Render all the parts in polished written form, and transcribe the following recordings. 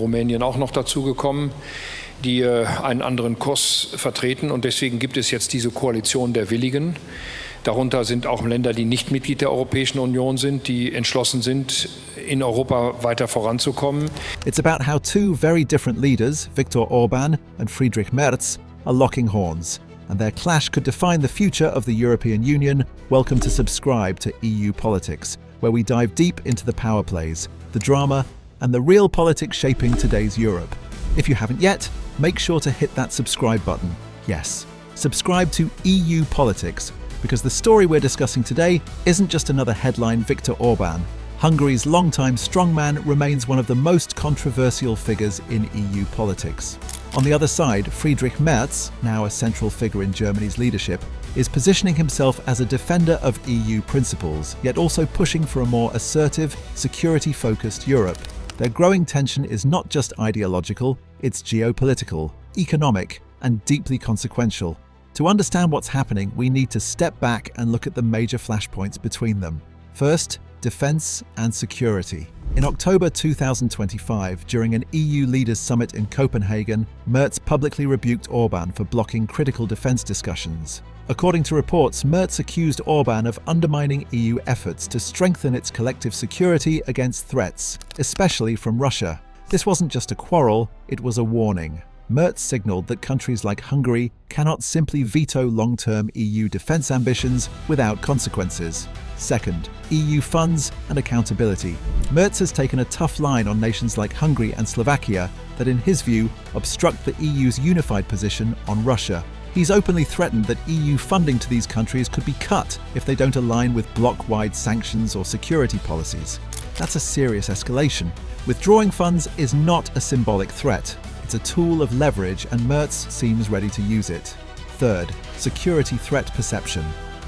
Rumänien auch noch dazugekommen, die einen anderen Kurs vertreten. Und deswegen gibt es jetzt diese Koalition der Willigen. Darunter sind auch Länder, die nicht Mitglied der Europäischen Union sind, die entschlossen sind, in Europa weiter voranzukommen. It's about how two very different leaders, Viktor Orban and Friedrich Merz, are locking horns. And their clash could define the future of the European Union. Welcome to Subscribe to EU Politics, where we dive deep into the power plays, the drama, and the real politics shaping today's Europe. If you haven't yet, make sure to hit that subscribe button. Yes, subscribe to EU Politics, because the story we're discussing today isn't just another headline Viktor Orban. Hungary's longtime strongman remains one of the most controversial figures in EU politics. On the other side, Friedrich Merz, now a central figure in Germany's leadership, is positioning himself as a defender of EU principles, yet also pushing for a more assertive, security-focused Europe. Their growing tension is not just ideological, it's geopolitical, economic, and deeply consequential. To understand what's happening, we need to step back and look at the major flashpoints between them. First, defense and security. In October 2025, during an EU leaders' summit in Copenhagen, Merz publicly rebuked Orban for blocking critical defense discussions. According to reports, Merz accused Orban of undermining EU efforts to strengthen its collective security against threats, especially from Russia. This wasn't just a quarrel, it was a warning. Merz signalled that countries like Hungary cannot simply veto long-term EU defence ambitions without consequences. Second, EU funds and accountability. Merz has taken a tough line on nations like Hungary and Slovakia that, in his view, obstruct the EU's unified position on Russia. He's openly threatened that EU funding to these countries could be cut if they don't align with bloc-wide sanctions or security policies. That's a serious escalation. Withdrawing funds is not a symbolic threat. It's a tool of leverage, and Merz seems ready to use it. Third, security threat perception.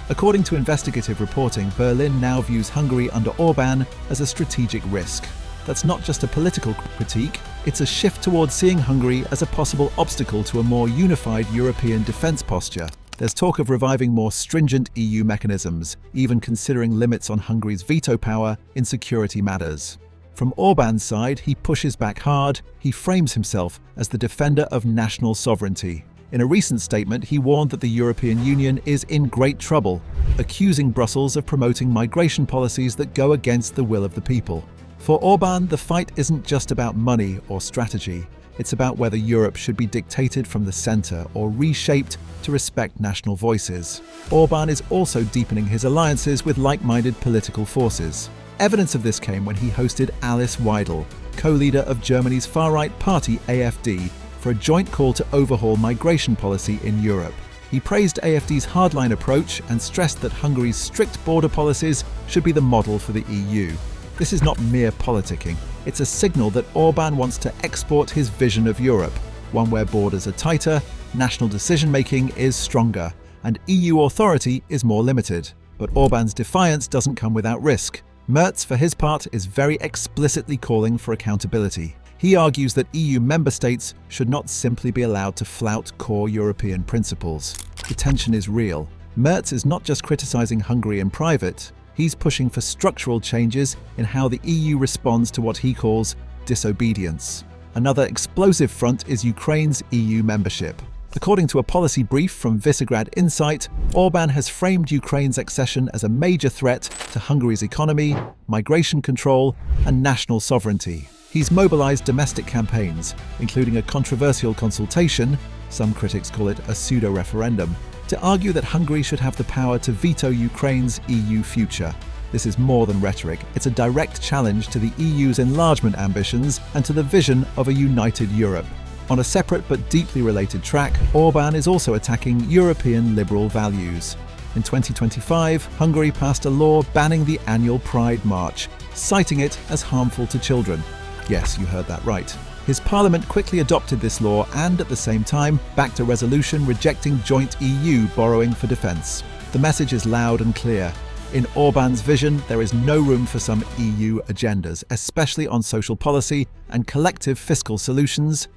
According to investigative reporting, Berlin now views Hungary under Orban as a strategic risk. That's not just a political critique, it's a shift towards seeing Hungary as a possible obstacle to a more unified European defence posture. There's talk of reviving more stringent EU mechanisms, even considering limits on Hungary's veto power in security matters. From Orban's side, he pushes back hard. He frames himself as the defender of national sovereignty. In a recent statement, he warned that the European Union is in great trouble, accusing Brussels of promoting migration policies that go against the will of the people. For Orban, the fight isn't just about money or strategy. It's about whether Europe should be dictated from the centre or reshaped to respect national voices. Orban is also deepening his alliances with like-minded political forces. Evidence of this came when he hosted Alice Weidel, co-leader of Germany's far-right party AfD, for a joint call to overhaul migration policy in Europe. He praised AfD's hardline approach and stressed that Hungary's strict border policies should be the model for the EU. This is not mere politicking. It's a signal that Orban wants to export his vision of Europe, one where borders are tighter, national decision-making is stronger, and EU authority is more limited. But Orban's defiance doesn't come without risk. Merz, for his part, is very explicitly calling for accountability. He argues that EU member states should not simply be allowed to flout core European principles. The tension is real. Merz is not just criticising Hungary in private, he's pushing for structural changes in how the EU responds to what he calls disobedience. Another explosive front is Ukraine's EU membership. According to a policy brief from Visegrad Insight, Orban has framed Ukraine's accession as a major threat to Hungary's economy, migration control, and national sovereignty. He's mobilized domestic campaigns, including a controversial consultation, some critics call it a pseudo-referendum, to argue that Hungary should have the power to veto Ukraine's EU future. This is more than rhetoric, it's a direct challenge to the EU's enlargement ambitions and to the vision of a united Europe. On a separate but deeply related track, Orban is also attacking European liberal values. In 2025, Hungary passed a law banning the annual Pride March, citing it as harmful to children. Yes, you heard that right. His parliament quickly adopted this law and, at the same time, backed a resolution rejecting joint EU borrowing for defence. The message is loud and clear. In Orban's vision, there is no room for some EU agendas, especially on social policy and collective fiscal solutions.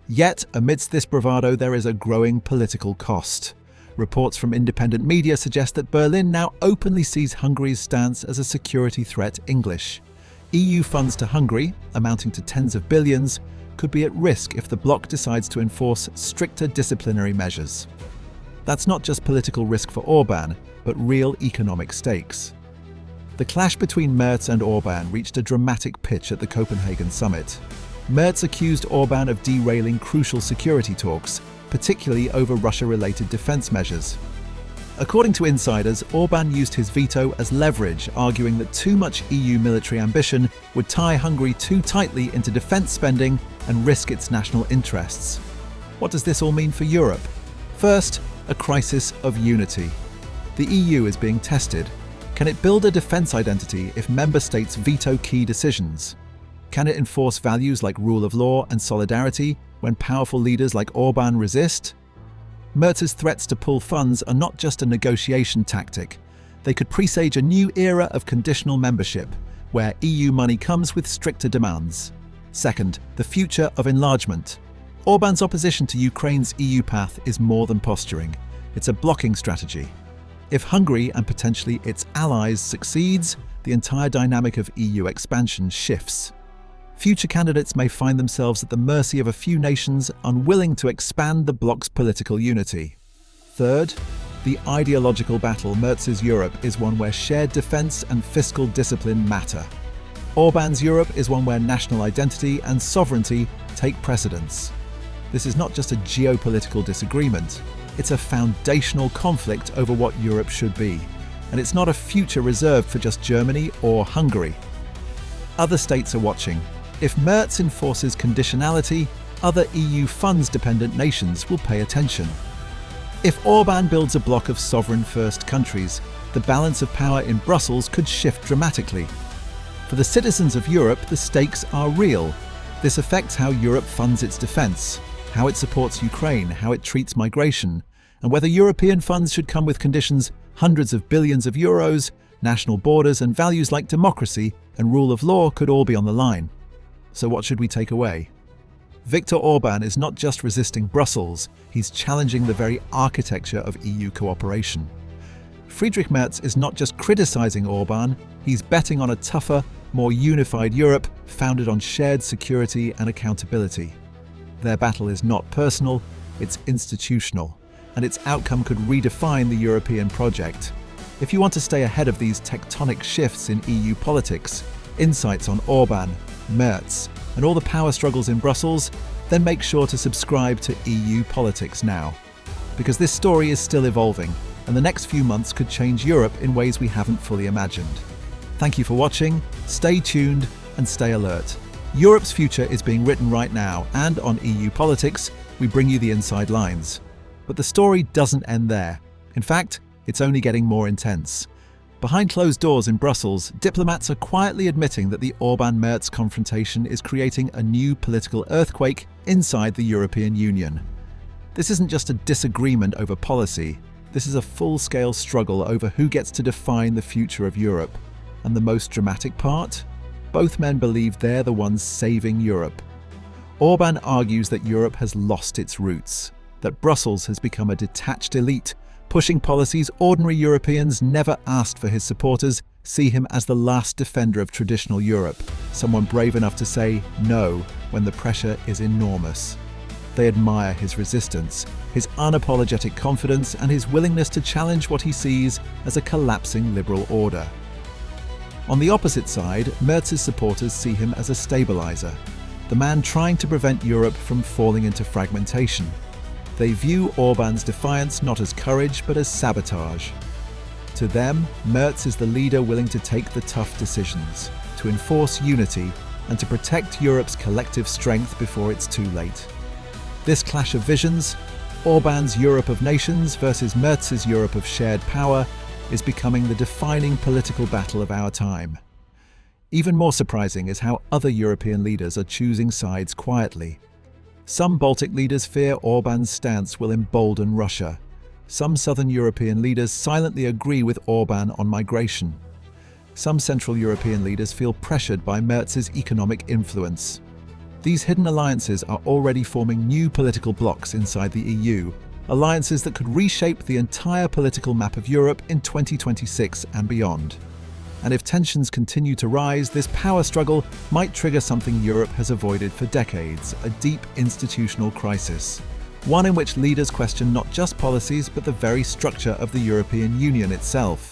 Yet, amidst this bravado, there is a growing political cost. Reports from independent media suggest that Berlin now openly sees Hungary's stance as a security threat English. EU funds to Hungary, amounting to tens of billions, could be at risk if the bloc decides to enforce stricter disciplinary measures. That's not just political risk for Orban, but real economic stakes. The clash between Merz and Orban reached a dramatic pitch at the Copenhagen summit. Merz accused Orban of derailing crucial security talks, particularly over Russia-related defense measures. According to insiders, Orban used his veto as leverage, arguing that too much EU military ambition would tie Hungary too tightly into defense spending and risk its national interests. What does this all mean for Europe? First, a crisis of unity. The EU is being tested. Can it build a defense identity if member states veto key decisions? Can it enforce values like rule of law and solidarity when powerful leaders like Orban resist? Merz's threats to pull funds are not just a negotiation tactic. They could presage a new era of conditional membership, where EU money comes with stricter demands. Second, the future of enlargement. Orban's opposition to Ukraine's EU path is more than posturing. It's a blocking strategy. If Hungary and potentially its allies succeeds, the entire dynamic of EU expansion shifts. Future candidates may find themselves at the mercy of a few nations unwilling to expand the bloc's political unity. Third, the ideological battle Merz's Europe is one where shared defense and fiscal discipline matter. Orban's Europe is one where national identity and sovereignty take precedence. This is not just a geopolitical disagreement, it's a foundational conflict over what Europe should be, and it's not a future reserved for just Germany or Hungary. Other states are watching. If Merz enforces conditionality, other EU funds-dependent nations will pay attention. If Orban builds a bloc of sovereign-first countries, the balance of power in Brussels could shift dramatically. For the citizens of Europe, the stakes are real. This affects how Europe funds its defense, how it supports Ukraine, how it treats migration, and whether European funds should come with conditions hundreds of billions of euros, national borders, and values like democracy and rule of law could all be on the line. So what should we take away? Viktor Orban is not just resisting Brussels, he's challenging the very architecture of EU cooperation. Friedrich Merz is not just criticizing Orban, he's betting on a tougher, more unified Europe founded on shared security and accountability. Their battle is not personal, it's institutional, and its outcome could redefine the European project. If you want to stay ahead of these tectonic shifts in EU politics, insights on Orban, Merz, and all the power struggles in Brussels, then make sure to subscribe to EU Politics now. Because this story is still evolving, and the next few months could change Europe in ways we haven't fully imagined. Thank you for watching, stay tuned, and stay alert. Europe's future is being written right now, and on EU Politics, we bring you the inside lines. But the story doesn't end there. In fact, it's only getting more intense. Behind closed doors in Brussels, diplomats are quietly admitting that the Orban-Merz confrontation is creating a new political earthquake inside the European Union. This isn't just a disagreement over policy, this is a full-scale struggle over who gets to define the future of Europe. And the most dramatic part? Both men believe they're the ones saving Europe. Orban argues that Europe has lost its roots, that Brussels has become a detached elite, pushing policies ordinary Europeans never asked for. His supporters see him as the last defender of traditional Europe, someone brave enough to say no when the pressure is enormous. They admire his resistance, his unapologetic confidence, and his willingness to challenge what he sees as a collapsing liberal order. On the opposite side, Merz's supporters see him as a stabilizer, the man trying to prevent Europe from falling into fragmentation. They view Orban's defiance not as courage, but as sabotage. To them, Merz is the leader willing to take the tough decisions, to enforce unity, and to protect Europe's collective strength before it's too late. This clash of visions, Orban's Europe of nations versus Merz's Europe of shared power, is becoming the defining political battle of our time. Even more surprising is how other European leaders are choosing sides quietly. Some Baltic leaders fear Orban's stance will embolden Russia. Some Southern European leaders silently agree with Orban on migration. Some Central European leaders feel pressured by Merz's economic influence. These hidden alliances are already forming new political blocs inside the EU, alliances that could reshape the entire political map of Europe in 2026 and beyond. And if tensions continue to rise, this power struggle might trigger something Europe has avoided for decades, a deep institutional crisis. One in which leaders question not just policies, but the very structure of the European Union itself.